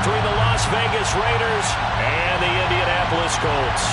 between the Las Vegas Raiders and the Indianapolis Colts.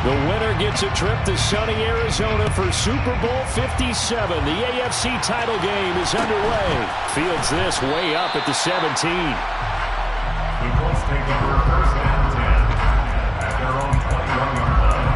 The winner gets a trip to sunny Arizona for Super Bowl 57. The AFC title game is underway. Fields this way up at the 17. The Colts take over first and 10 at their own 21-yard line.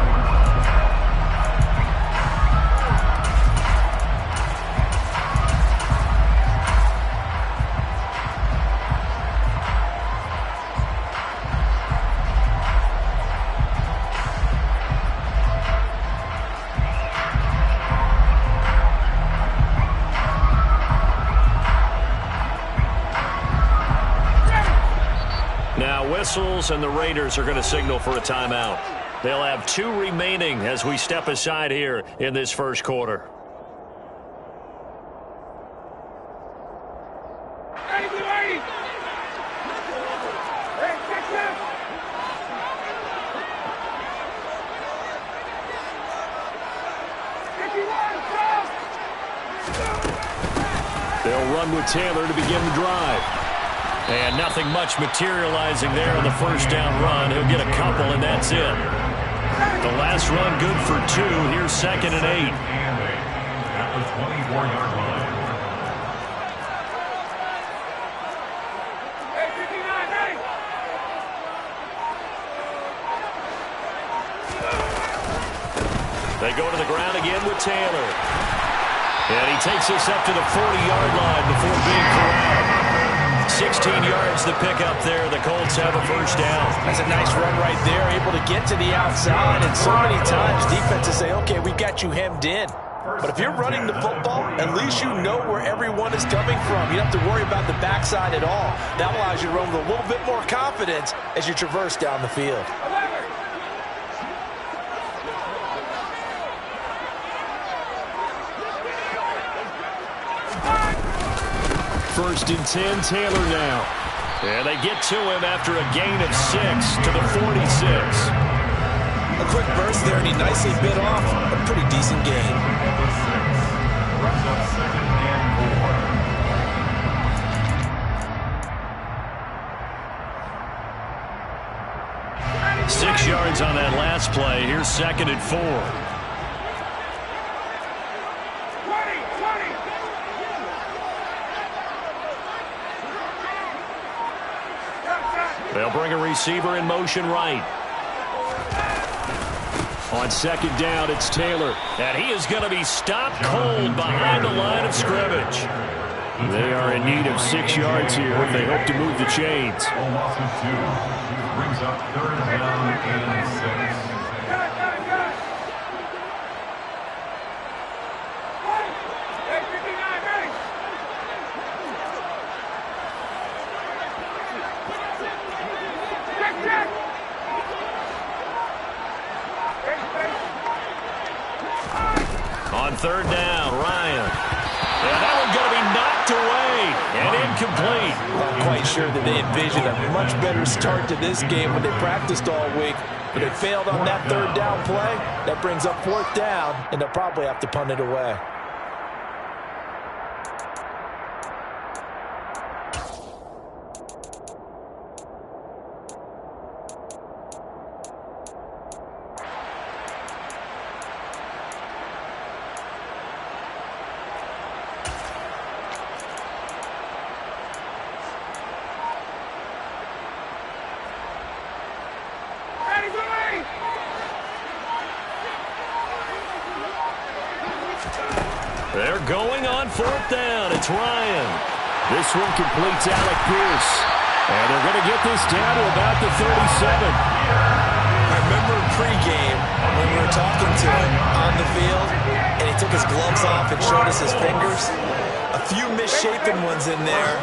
Whistles, and the Raiders are going to signal for a timeout. They'll have 2 remaining as we step aside here in this first quarter. They'll run with Taylor to begin the drive. And nothing much materializing there on the first down run. He'll get a couple, and that's it. The last run good for 2. Here's 2nd and 8. At the 24-yard line. They go to the ground again with Taylor. And he takes this up to the 40-yard line before being corralled. 16 yards to pick up there. The Colts have a first down. That's a nice run right there, able to get to the outside. And so many times defenses say, okay, we got you hemmed in. But if you're running the football, at least you know where everyone is coming from. You don't have to worry about the backside at all. That allows you to run with a little bit more confidence as you traverse down the field. First and 10, Taylor now. And they get to him after a gain of 6 to the 46. A quick burst there, and he nicely bit off a pretty decent gain. Brings up 2nd and 4. 6 yards on that last play. Here's 2nd and 4. They'll bring a receiver in motion right. On 2nd down, it's Taylor. And he is going to be stopped cold behind the line of scrimmage. They are in need of 6 yards here if they hope to move the chains. A loss of 2. Brings up 3rd down and 6. On 3rd down, Ryan. And that one's going to be knocked away and incomplete. Not quite sure that they envisioned a much better start to this game when they practiced all week. But they failed on that 3rd down play. That brings up 4th down, and they'll probably have to punt it away. They're going on 4th down. It's Ryan. This one completes Alec Pierce. And they're going to get this down to about the 37. I remember pregame when we were talking to him on the field, and he took his gloves off and showed us his fingers. A few misshapen ones in there,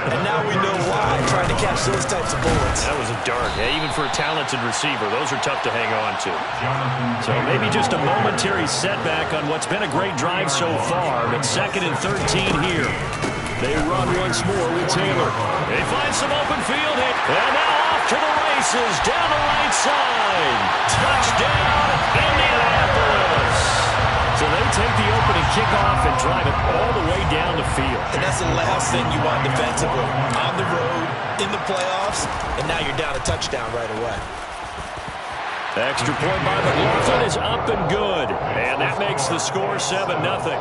and now we know why, trying to catch those types of bullets. That was a dart. Yeah, even for a talented receiver, those are tough to hang on to. So maybe just a momentary setback on what's been a great drive so far, but 2nd and 13 here. They run once more with Taylor. They find some open field hit, and now off to the races down the right side. Touchdown, Indianapolis. So they take the opening kickoff and drive it all the way down the field. And that's the last thing you want defensively. On the road, in the playoffs, and now you're down a touchdown right away. Extra point by McLaughlin is up and good. And that makes the score 7-0.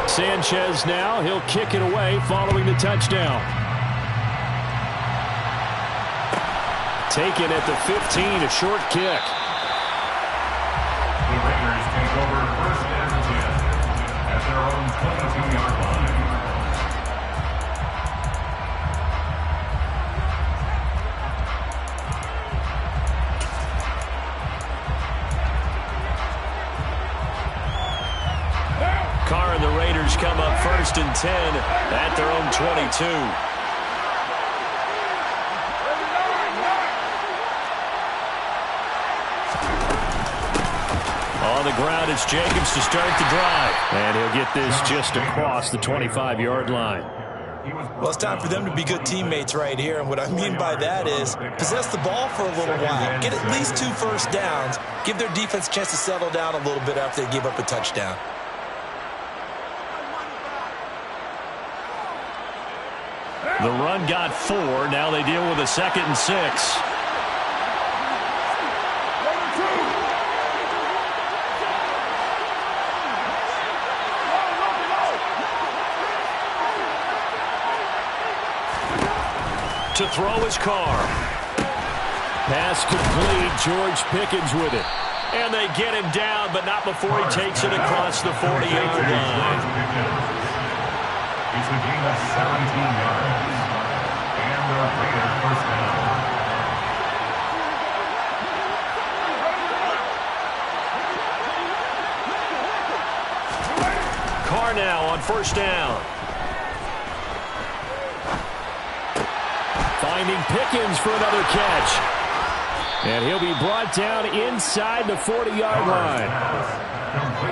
Sanchez now, he'll kick it away following the touchdown. Taken at the 15, a short kick. The Raiders take over 1st and 10 at their own 22-yard line. Carr and the Raiders come up 1st and 10 at their own 22. On the ground, it's Jacobs to start the drive. And he'll get this just across the 25-yard line. Well, it's time for them to be good teammates right here. And what I mean by that is possess the ball for a little while. Get at least 2 first downs. Give their defense a chance to settle down a little bit after they give up a touchdown. The run got 4. Now they deal with a 2nd and 6. To throw his Carr. Pass complete. George Pickens with it. And they get him down, but not before he takes it across the 40-yard line. It's a gain of 17 yards. And the Raiders first down. Carr now on 1st down. Finding Pickens for another catch. And he'll be brought down inside the 40-yard line.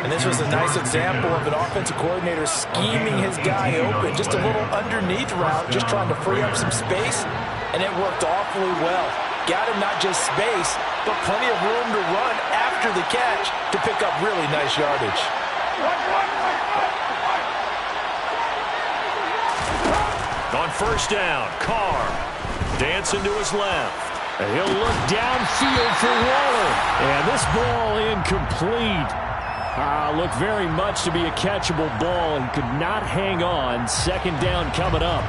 And this was a nice example of an offensive coordinator scheming his guy open. Just a little underneath route, just trying to free up some space. And it worked awfully well. Got him not just space, but plenty of room to run after the catch to pick up really nice yardage. On 1st down, Carr dancing to his left. And he'll look downfield for Waller. And this ball incomplete. Looked very much to be a catchable ball. He could not hang on. 2nd down coming up.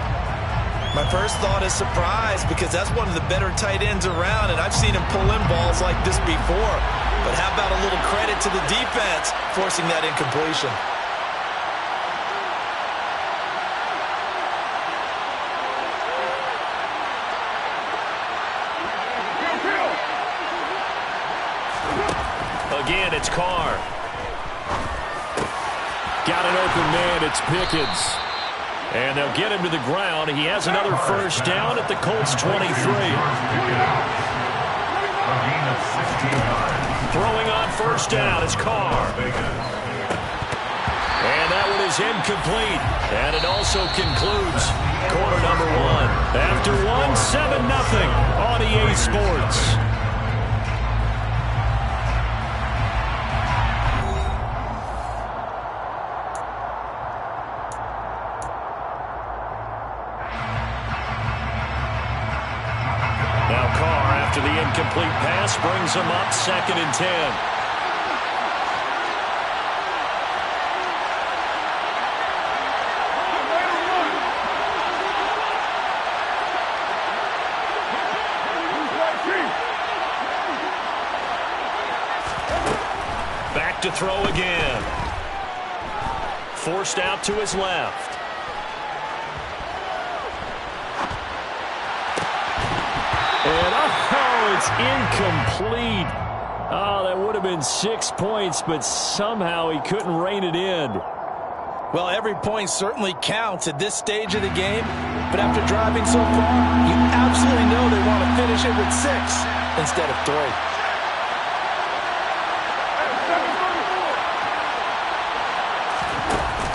My first thought is surprise because that's one of the better tight ends around, and I've seen him pull in balls like this before. But how about a little credit to the defense forcing that incompletion? Again, it's Carr. Got an open man. It's Pickens. And they'll get him to the ground. He has another 1st down at the Colts 23. Throwing on 1st down is Carr. And that one is incomplete. And it also concludes quarter number 1. After 7-0 on EA Sports. After the incomplete pass, brings him up 2nd and 10. Back to throw again. Forced out to his left. And It's incomplete. Oh, that would have been 6 points, but somehow he couldn't rein it in. Well, every point certainly counts at this stage of the game, but after driving so far, you absolutely know they want to finish it with 6 instead of 3.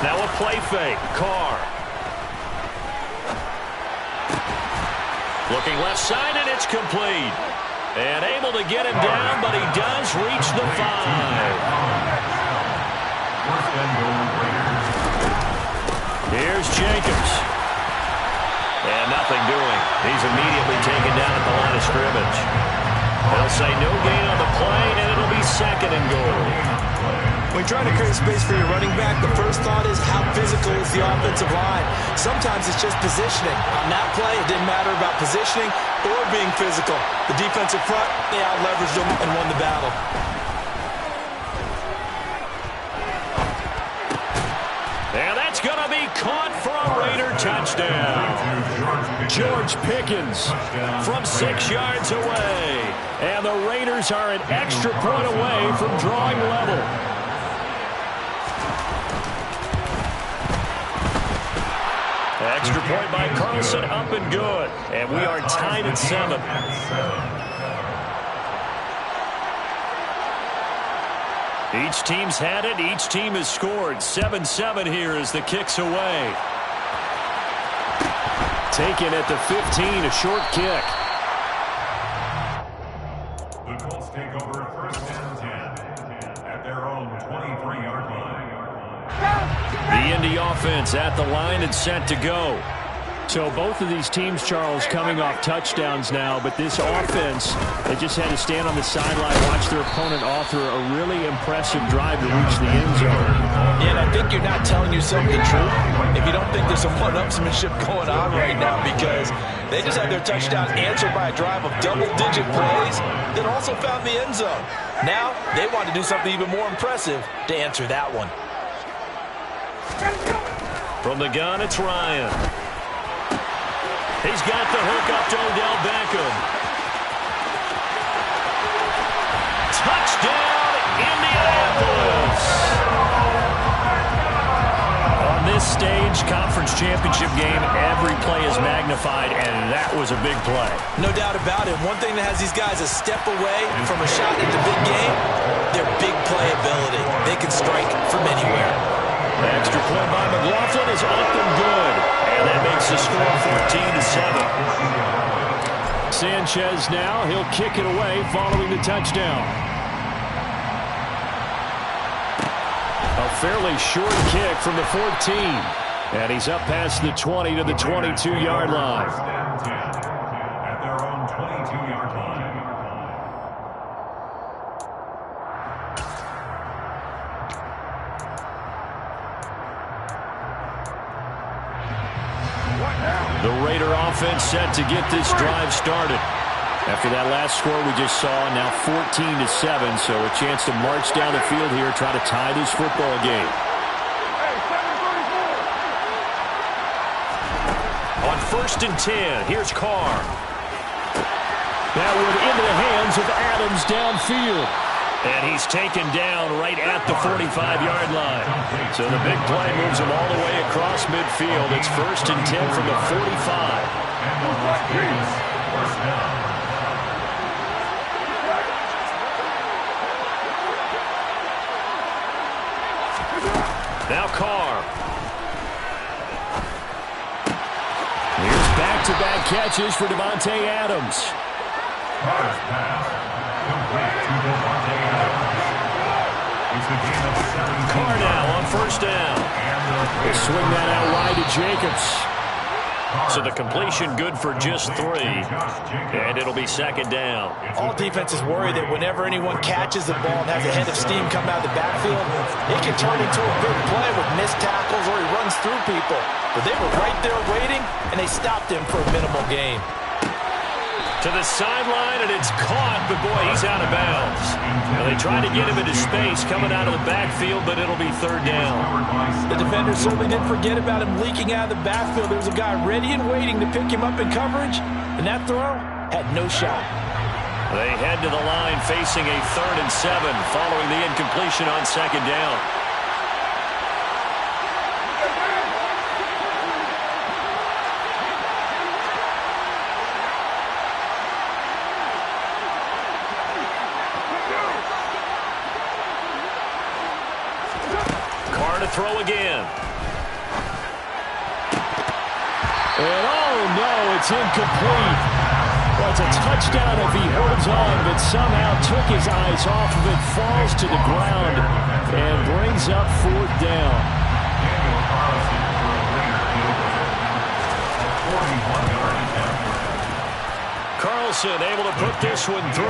Now a play fake. Carr. Looking left side, and it's complete. And able to get him down, but he does reach the 5. Here's Jacobs. And nothing doing. He's immediately taken down at the line of scrimmage. They'll say no gain on the play, and it'll be 2nd and goal. When trying to create space for your running back, the first thought is how physical is the offensive line. Sometimes it's just positioning. On that play, it didn't matter about positioning or being physical. The defensive front, they out-leveraged them and won the battle. And that's going to be caught for a Raider touchdown. George Pickens From 6 yards away. And the Raiders are an extra point away from drawing level. Extra point by Carlson, up and good. And we are tied at 7. Each team's had it. Each team has scored. 7-7 here as the kick's away. Taken at the 15, a short kick. The Colts take over 1st and 10 at their own 23-yard line. The Indy offense at the line and set to go. So both of these teams, Charles, coming off touchdowns now, but this offense, they just had to stand on the sideline, watch their opponent author a really impressive drive to reach the end zone. Yeah, and I think you're not telling yourself the truth if you don't think there's some one-upsmanship going on right now, because they just had their touchdown answered by a drive of double-digit plays that also found the end zone. Now they want to do something even more impressive to answer that one. From the gun, it's Ryan. He's got the hook up to Odell Beckham. Touchdown, Indianapolis. On this stage, conference championship game, every play is magnified, and that was a big play. No doubt about it. One thing that has these guys a step away from a shot at the big game, their big play ability. They can strike from anywhere. Extra point by McLaughlin is up and good. And that makes the score 14-7. Sanchez now, he'll kick it away following the touchdown. A fairly short kick from the 14. And he's up past the 20 to the 22-yard line. 1st and 10 at their own 22-yard line. The Raider offense set to get this drive started. After that last score we just saw, now 14-7, so a chance to march down the field here, try to tie this football game. On 1st and 10, here's Carr. That one into the hands of Adams downfield. And he's taken down right at the 45-yard line. So the big play moves him all the way across midfield. It's 1st and 10 from the 45. And the Raiders, 1st down. Now Carr. Here's back-to-back catches for Devontae Adams. Carter's pass complete to Devontae Adams. It's a gain of 17. Carr now on 1st down. They swing that out wide to Jacobs. So the completion good for just 3. And it'll be 2nd down. All defenses worry that whenever anyone catches the ball and has a head of steam come out of the backfield, it can turn into a big play with missed tackles or he runs through people. But they were right there waiting, and they stopped him for a minimal gain. To the sideline, and it's caught, but boy, he's out of bounds. And they try to get him into space coming out of the backfield, but it'll be 3rd down. The defenders certainly didn't forget about him leaking out of the backfield. There was a guy ready and waiting to pick him up in coverage, and that throw had no shot. They head to the line facing a 3rd and 7 following the incompletion on 2nd down. Carr to throw again. And oh no, it's incomplete. Well, it's a touchdown if he holds on, but somehow took his eyes off of it, falls to the ground, and brings up 4th down. Carlson able to put this one through.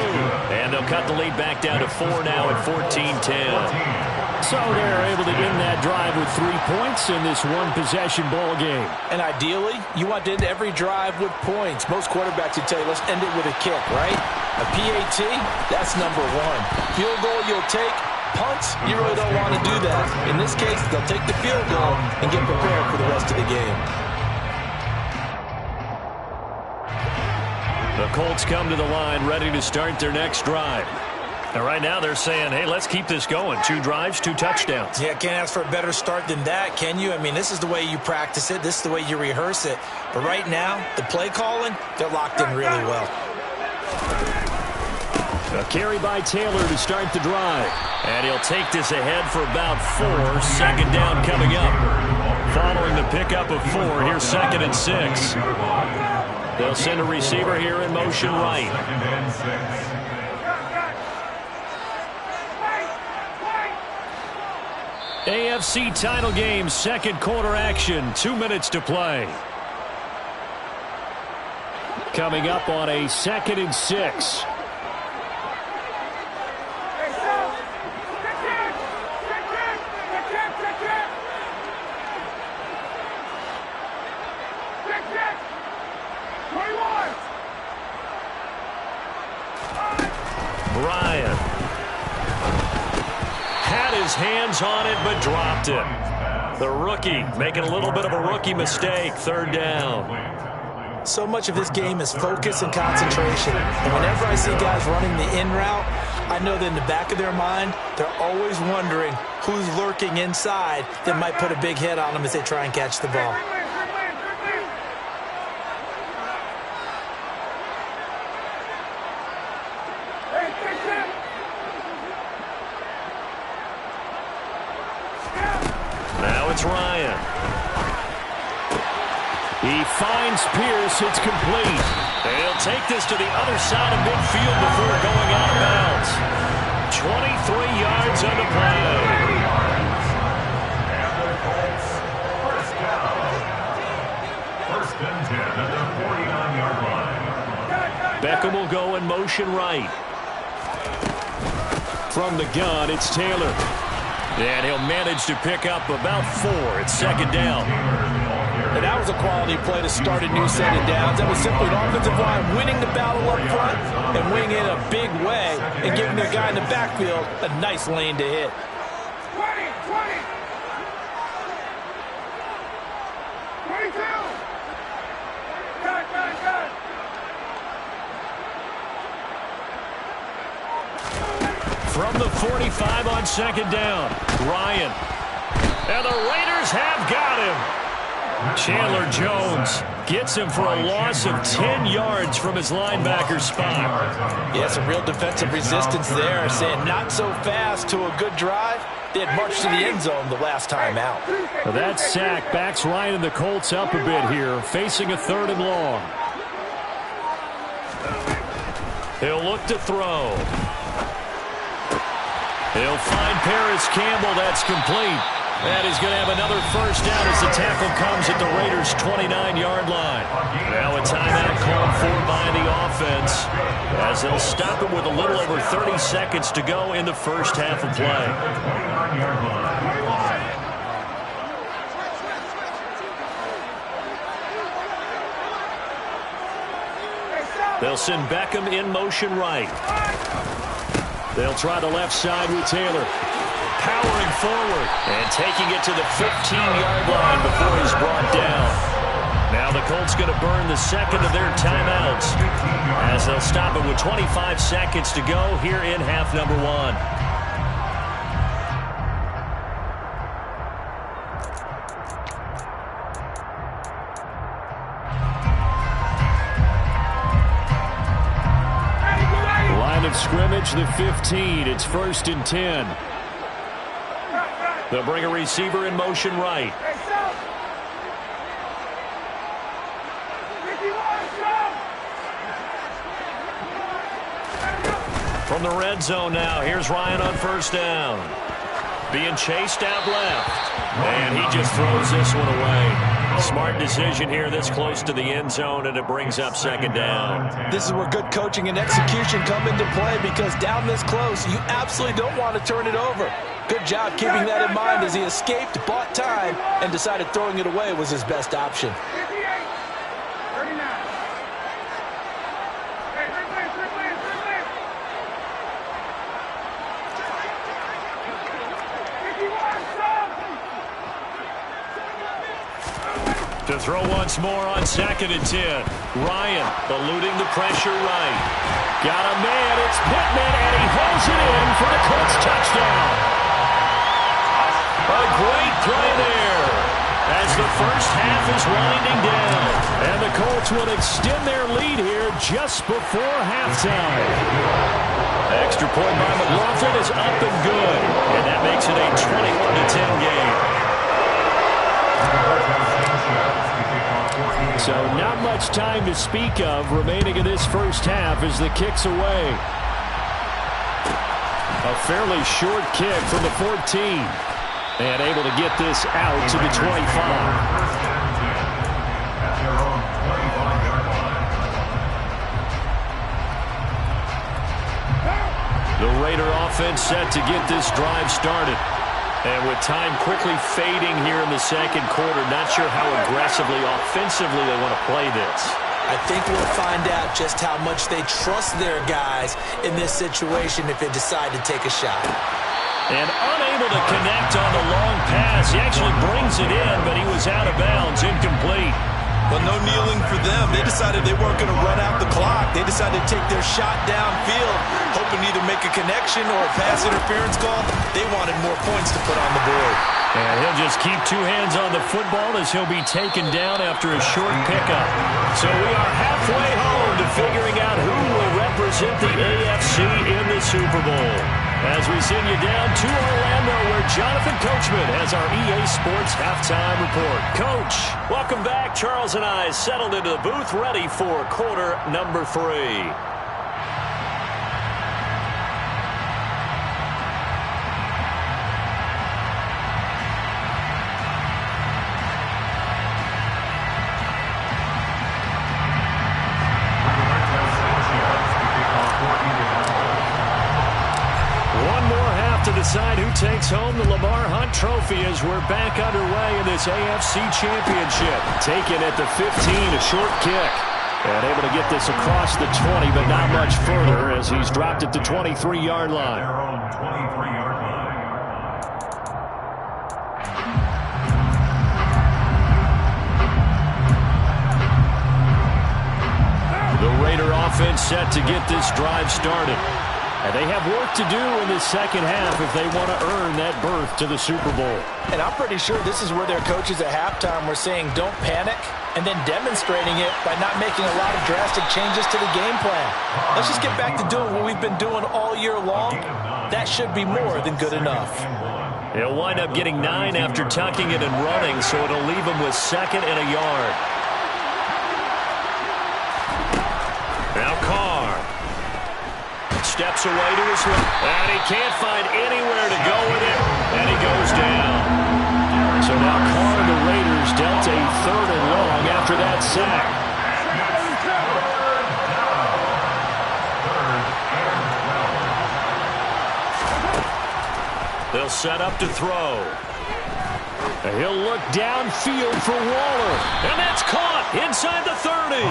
And they'll cut the lead back down to 4 now at 14-10. So they're able to end that drive with 3 points in this one-possession ball game. And ideally, you want to end every drive with points. Most quarterbacks would tell you, let's end it with a kick, right? A PAT, that's number 1. Field goal you'll take. Punts, you really don't want to do that. In this case, they'll take the field goal and get prepared for the rest of the game. The Colts come to the line ready to start their next drive. And right now they're saying, hey, let's keep this going. 2 drives, 2 touchdowns. Yeah, can't ask for a better start than that, can you? I mean, this is the way you practice it. This is the way you rehearse it. But right now, the play calling, they're locked in really well. A carry by Taylor to start the drive. And he'll take this ahead for about 4. 2nd down coming up. Following the pickup of 4, here's 2nd and 6. They'll send a receiver here in motion right. AFC title game, 2nd quarter action, 2 minutes to play. Coming up on a 2nd and 6. Bryant had his hands on it but dropped it. The rookie making a little bit of a rookie mistake. 3rd down. So much of this game is focus and concentration. And whenever I see guys running the in route, I know that in the back of their mind, they're always wondering who's lurking inside that might put a big hit on them as they try and catch the ball. Now it's Ryan. He finds Pierce. It's complete. They'll take this to the other side of midfield before going out of bounds. 23 yards on the play. First and 10 at the 49-yard line. Beckham will go in motion right. From the gun, it's Taylor. And he'll manage to pick up about 4. It's 2nd down. And that was a quality play to start a new set of downs. That was simply an offensive line winning the battle up front and winning it in a big way and giving their guy in the backfield a nice lane to hit. 22. From the 45 on 2nd down, Ryan. And the Raiders have got him. Chandler Jones gets him for a loss of 10 yards from his linebacker spot. Yeah, some real defensive resistance there, saying not so fast to a good drive. They had marched to the end zone the last time out. Well, that sack backs Ryan and the Colts up a bit here, facing a 3rd and long. He'll look to throw. He'll find Paris Campbell. That's complete. And he's going to have another first down as the tackle comes at the Raiders' 29-yard line. Now a timeout called for by the offense as they'll stop him with a little over 30 seconds to go in the first half of play. They'll send Beckham in motion right. They'll try the left side with Taylor. Powering forward and taking it to the 15-yard line before he's brought down. Now the Colts Offense going to burn the second of their timeouts as they'll stop it with 25 seconds to go here in half number one. Line of scrimmage, the 15. It's 1st and 10. They'll bring a receiver in motion right. From the red zone now, here's Ryan on 1st down. Being chased out left. And he just throws this one away. Smart decision here this close to the end zone, and it brings up 2nd down. This is where good coaching and execution come into play, because down this close, you absolutely don't want to turn it over. Good job keeping that in mind as he escaped, bought time, and decided throwing it away was his best option. To throw once more on 2nd and 10. Ryan eluding the pressure right. Got a man, it's Pittman, and he holds it in for the Colts touchdown. A great play there as the first half is winding down. And the Colts will extend their lead here just before halftime. Extra point by McLaughlin is up and good. And that makes it a 21-10 game. So not much time to speak of remaining in this first half as the kick's away. A fairly short kick from the 14. And able to get this out to the 25. The Raider offense set to get this drive started. And with time quickly fading here in the second quarter, not sure how aggressively, offensively they want to play this. I think we'll find out just how much they trust their guys in this situation if they decide to take a shot. And unable to connect on the long pass. He actually brings it in, but he was out of bounds, incomplete. Well, no kneeling for them. They decided they weren't going to run out the clock. They decided to take their shot downfield, hoping to either make a connection or a pass interference call. They wanted more points to put on the board. And he'll just keep two hands on the football as he'll be taken down after a short pickup. So we are halfway home to figuring out who will represent the AFC in the Super Bowl. As we send you down to Orlando, where Jonathan Coachman has our EA Sports Halftime Report. Coach, welcome back. Charles and I settled into the booth, ready for quarter number 3. Decide who takes home the Lamar Hunt Trophy as we're back underway in this AFC Championship. Taken at the 15, a short kick. And able to get this across the 20, but not much further as he's dropped at the 23-yard line. The Raider offense set to get this drive started. And they have work to do in the second half if they want to earn that berth to the Super Bowl. And I'm pretty sure this is where their coaches at halftime were saying don't panic, and then demonstrating it by not making a lot of drastic changes to the game plan. Let's just get back to doing what we've been doing all year long. That should be more than good enough. He'll wind up getting 9 after tucking it and running, so it'll leave him with 2nd and a yard. Now Carr steps away to his right, and he can't find anywhere to go with it, and he goes down. So now Carr and the Raiders dealt a 3rd and long after that sack. They'll set up to throw. And he'll look downfield for Waller. And that's caught inside the 30.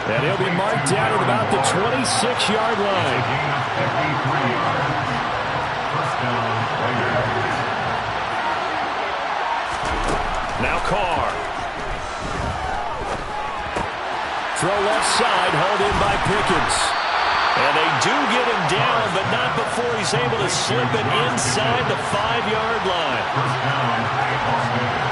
And he'll be marked down at about the 26-yard line. Now Carr. throw left side, hauled in by Pickens. And they do get him down, but not before he's able to slip it inside the 5-yard line. First down, Las Vegas.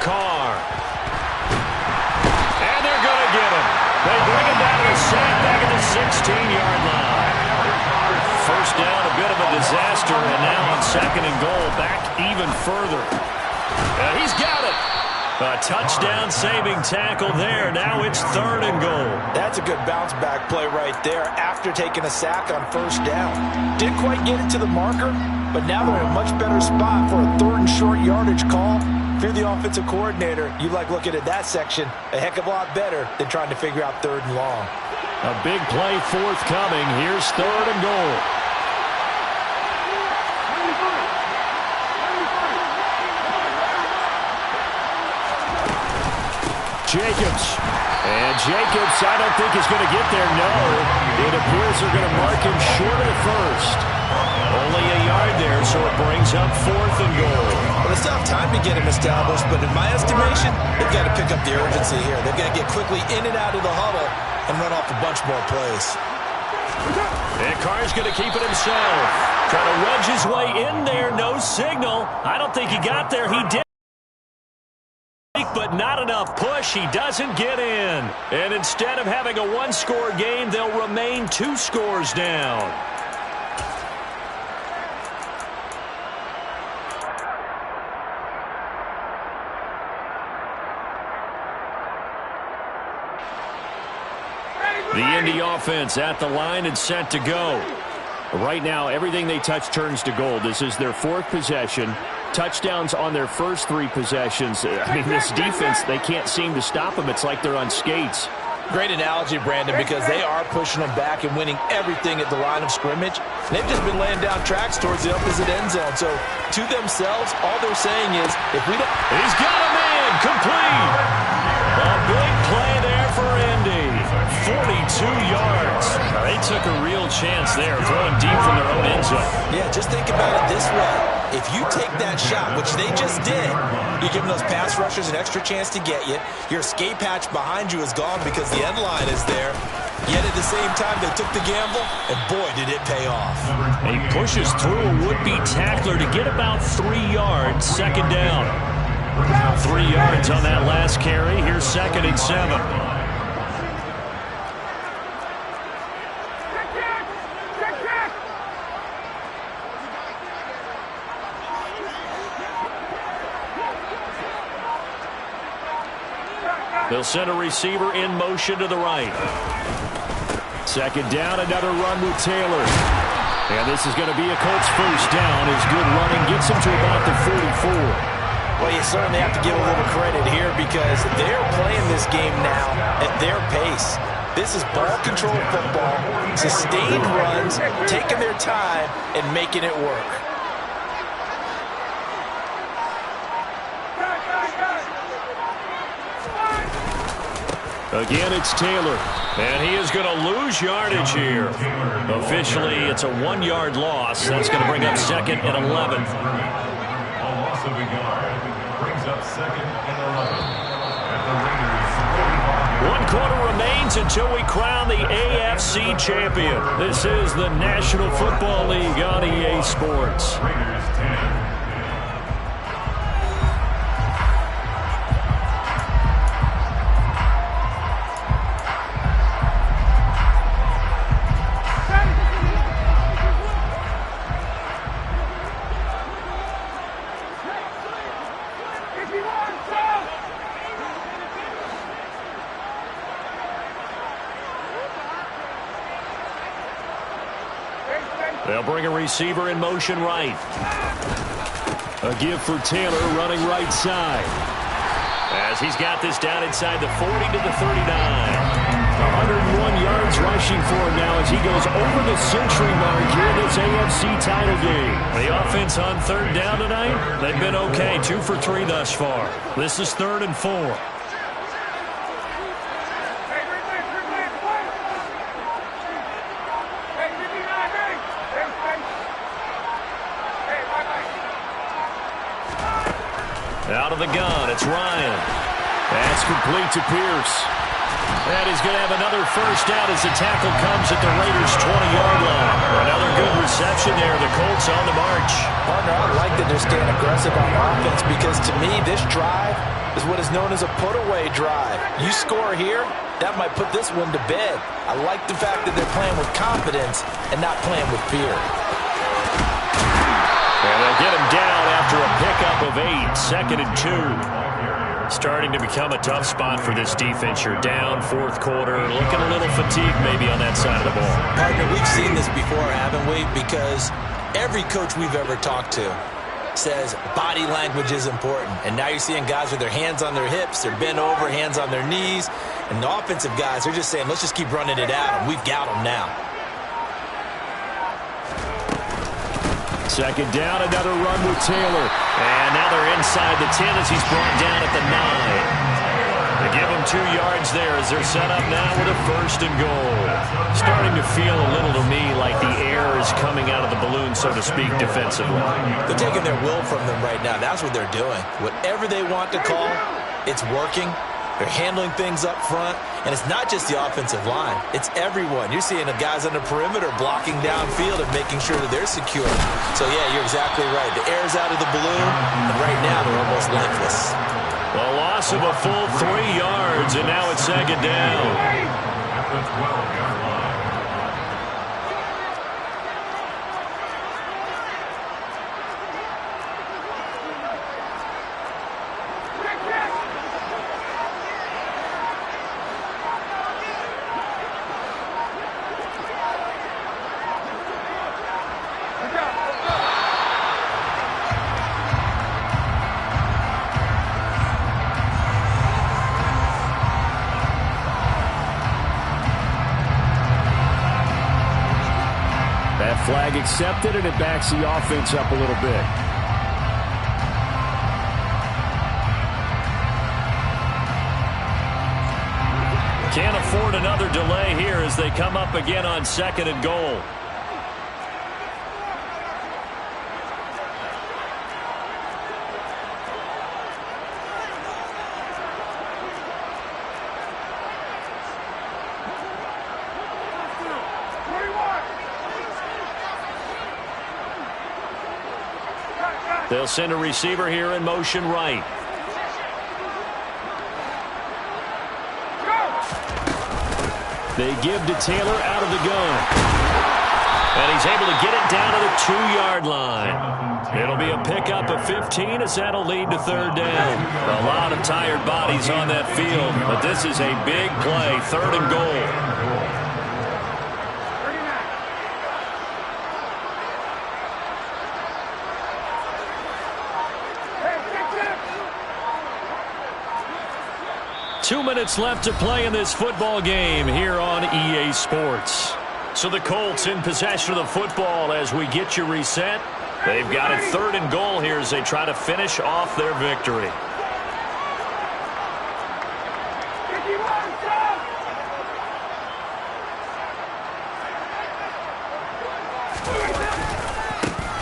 Carr. And they're going to get him. They bring him down to the sack back at the 16-yard line. First down, a bit of a disaster, and now on 2nd and goal, back even further. And he's got it. A touchdown-saving tackle there. Now it's 3rd and goal. That's a good bounce-back play right there after taking a sack on first down. Didn't quite get it to the marker, but now they're in a much better spot for a 3rd and short yardage call. If you're the offensive coordinator, you like looking at that section a heck of a lot better than trying to figure out 3rd and long. A big play forthcoming. Here's 3rd and goal. Jacobs. And Jacobs, I don't think he's going to get there. No. It appears they're going to mark him short of the first. Only a yard there, so it brings up 4th and goal. Well, they still have time to get him established, but in my estimation, they've got to pick up the urgency here. They've got to get quickly in and out of the huddle and run off a bunch more plays. And Carr's going to keep it himself. Trying to wedge his way in there. No signal. I don't think he got there. He did. But not enough push. He doesn't get in. And instead of having a one-score game, they'll remain 2 scores down. The Indy offense at the line and set to go. Right now, everything they touch turns to gold. This is their 4th possession. Touchdowns on their first 3 possessions. I mean, this defense, they can't seem to stop them. It's like they're on skates. Great analogy, Brandon, because they are pushing them back and winning everything at the line of scrimmage. They've just been laying down tracks towards the opposite end zone. So, to themselves, all they're saying is, if we don't... He's got a man, complete. A big play there for Indy. 42 yards. They took a real chance there, throwing deep from their own end zone. Yeah, just think about it this way. If you take that shot, which they just did, you're giving those pass rushers an extra chance to get you. Your escape hatch behind you is gone because the end line is there. Yet at the same time, they took the gamble, and boy, did it pay off. He pushes through a would-be tackler to get about 3 yards, 2nd down. 3 yards on that last carry. Here's 2nd and 7. They'll send a receiver in motion to the right. 2nd down, another run with Taylor. And this is going to be a Colts first down. His good running gets him to about the 44. Well, you certainly have to give a little credit here because they're playing this game now at their pace. This is ball control football, sustained runs, taking their time, and making it work. Again, it's Taylor. And he is going to lose yardage here. Officially, it's a 1-yard loss. That's going to bring up 2nd and 11. A loss of a yard brings up 2nd and 11. At the Raiders' 1 quarter remains until we crown the AFC champion. This is the National Football League on EA Sports. Raiders 10. They'll bring a receiver in motion right. A give for Taylor running right side. As he's got this down inside the 40 to the 39. 101 yards rushing for him now as he goes over the century mark here in this AFC title game. The offense on 3rd down tonight, they've been okay. 2 for 3 thus far. This is 3rd and 4. out of the gun. It's Ryan. That's complete to Pierce. And he's going to have another first down as the tackle comes at the Raiders' 20-yard line. Another good reception there. The Colts on the march. Partner, I like that they're staying aggressive on offense because to me, this drive is what is known as a put-away drive. You score here, that might put this one to bed. I like the fact that they're playing with confidence and not playing with fear. And they'll get him down after a pickup of 8, 2nd and 2. Starting to become a tough spot for this defense. You're down, 4th quarter, looking a little fatigued maybe on that side of the ball. Partner, we've seen this before, haven't we? Because every coach we've ever talked to says body language is important. And now you're seeing guys with their hands on their hips, they're bent over, hands on their knees. And the offensive guys, they're just saying, let's just keep running it out, and we've got them now. 2nd down, another run with Taylor. And now they're inside the 10 as he's brought down at the 9. They give him 2 yards there as they're set up now with a 1st and goal. Starting to feel a little to me like the air is coming out of the balloon, so to speak, defensively. They're taking their will from them right now. That's what they're doing. Whatever they want to call, it's working. They're handling things up front. And it's not just the offensive line. It's everyone. You're seeing the guys on the perimeter blocking downfield and making sure that they're secure. So, yeah, you're exactly right. The air's out of the balloon, and right now they're almost lifeless. A loss of a full 3 yards, and now it's 2nd down. At the 12-yard line. Flag accepted, and it backs the offense up a little bit. Can't afford another delay here as they come up again on 2nd and goal. They'll send a receiver here in motion right. They give to Taylor out of the gun. And he's able to get it down to the 2-yard line. It'll be a pickup of 15 as that'll lead to 3rd down. A lot of tired bodies on that field, but this is a big play, 3rd and goal. Two minutes left to play in this football game here on EA Sports. So the Colts in possession of the football as we get you reset. They've got it 3rd and goal here as they try to finish off their victory.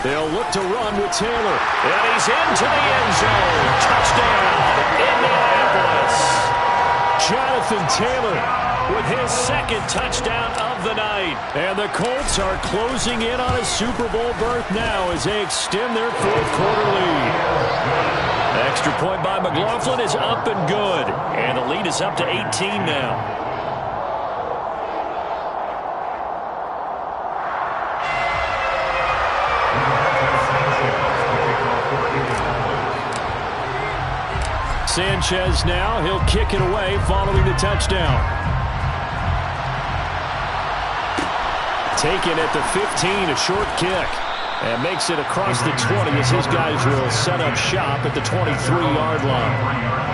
They'll look to run with Taylor. And he's into the end zone. Touchdown, Indianapolis. Jonathan Taylor with his 2nd touchdown of the night. And the Colts are closing in on a Super Bowl berth now as they extend their 4th quarter lead. Extra point by McLaughlin is up and good. And the lead is up to 18 now. Sanchez now, he'll kick it away following the touchdown. Taken at the 15, a short kick. And makes it across the 20 as his guys will set up shop at the 23-yard line.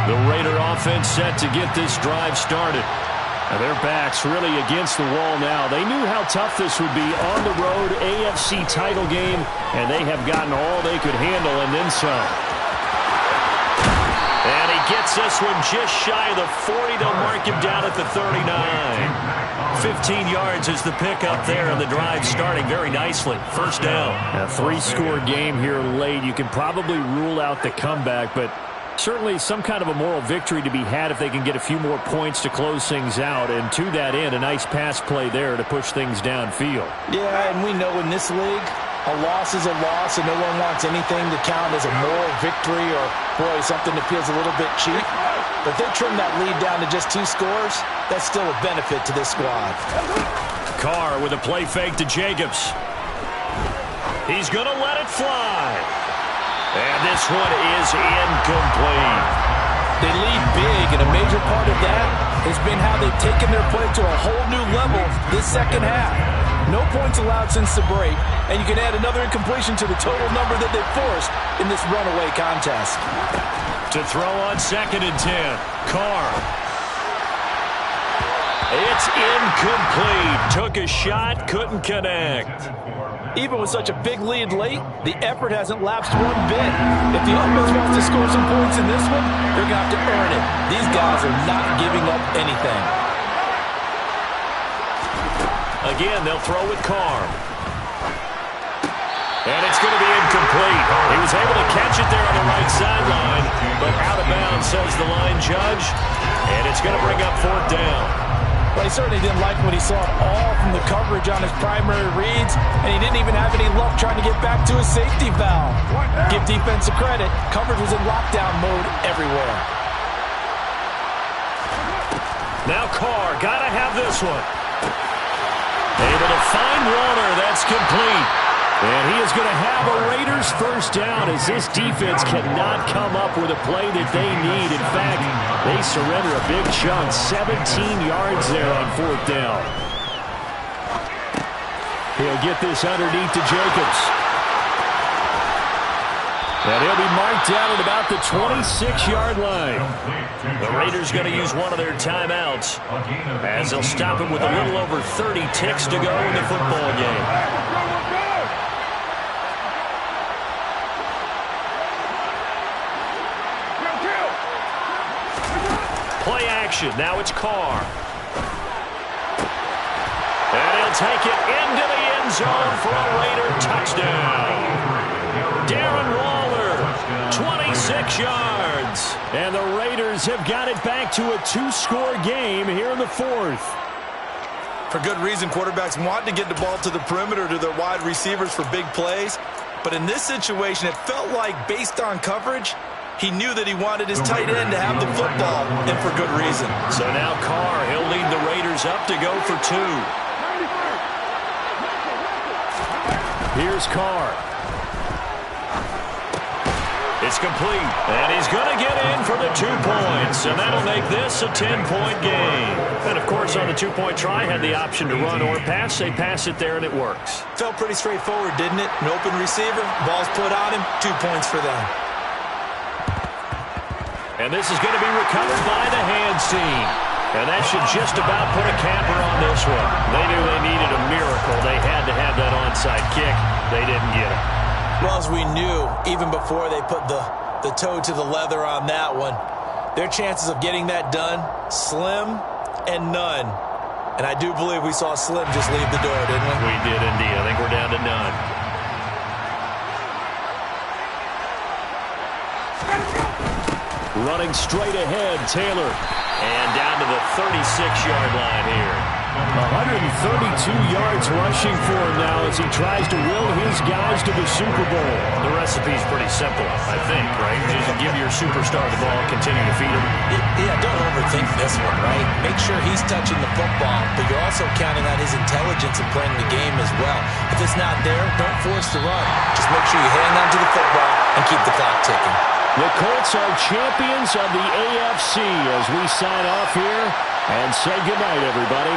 The Raider offense set to get this drive started. And their backs really against the wall now. They knew how tough this would be on the road, AFC title game, and they have gotten all they could handle and then some. And he gets this one just shy of the 40. They'll mark him down at the 39. 15 yards is the pickup there, and the drive starting very nicely. First down. A three-score game here late. You can probably rule out the comeback, but certainly some kind of a moral victory to be had if they can get a few more points to close things out. And to that end, a nice pass play there to push things downfield. Yeah, and we know in this league, a loss is a loss, and no one wants anything to count as a moral victory or, boy, something that feels a little bit cheap. But if they trim that lead down to just 2 scores, that's still a benefit to this squad. Carr with a play fake to Jacobs. He's going to let it fly. And this one is incomplete. They lead big, and a major part of that has been how they've taken their play to a whole new level this second half. No points allowed since the break, and you can add another incompletion to the total number that they've forced in this runaway contest. To throw on 2nd and 10. Carr. It's incomplete. Took a shot, couldn't connect. Even with such a big lead late, the effort hasn't lapsed one bit. If the offense wants to score some points in this one, they're going to have to earn it. These guys are not giving up anything. Again, they'll throw with Carr. And it's going to be incomplete. He was able to catch it there on the right sideline, but out of bounds, says the line judge. And it's going to bring up 4th down. Well, he certainly didn't like when he saw it all from the coverage on his primary reads, and he didn't even have any luck trying to get back to his safety valve. Give defensive credit. Coverage was in lockdown mode everywhere. Now Carr, got to have this one. Able to find Warner. That's complete. And he is going to have a Raiders first down as this defense cannot come up with a play that they need. In fact, they surrender a big chunk, 17 yards there on 4th down. He'll get this underneath to Jacobs. And he'll be marked down at about the 26-yard line. The Raiders going to use one of their timeouts as they'll stop him with a little over 30 ticks to go in the football game. Play action. Now it's Carr. And he'll take it into the end zone for a Raider touchdown. Darren Waller, 26 yards. And the Raiders have got it back to a 2-score game here in the 4th. For good reason, quarterbacks want to get the ball to the perimeter to their wide receivers for big plays. But in this situation, it felt like, based on coverage, he knew that he wanted his tight end to have the football, and for good reason. So now Carr, he'll lead the Raiders up to go for 2. Here's Carr. It's complete, and he's going to get in for the 2 points, and that'll make this a 10-point game. And, of course, on the 2-point try, had the option to run or pass. They pass it there, and it works. Felt pretty straightforward, didn't it? An open receiver, ball's put on him, 2 points for them. And this is going to be recovered by the hands team. And that should just about put a capper on this one. They knew they needed a miracle. They had to have that onside kick. They didn't get it. Well, as we knew, even before they put the toe to the leather on that one, their chances of getting that done, slim and none. And I do believe we saw Slim just leave the door, didn't we? We did indeed. I think we're down to none. Running straight ahead, Taylor. And down to the 36-yard line here. 132 yards rushing for him now as he tries to will his guys to the Super Bowl. The recipe's pretty simple, I think, right? Just give your superstar the ball, continue to feed him. Yeah, don't overthink this one, right? Make sure he's touching the football, but you're also counting on his intelligence in playing the game as well. If it's not there, don't force the run. Just make sure you hang on to the football and keep the clock ticking. The Colts are champions of the AFC as we sign off here and say goodnight, everybody.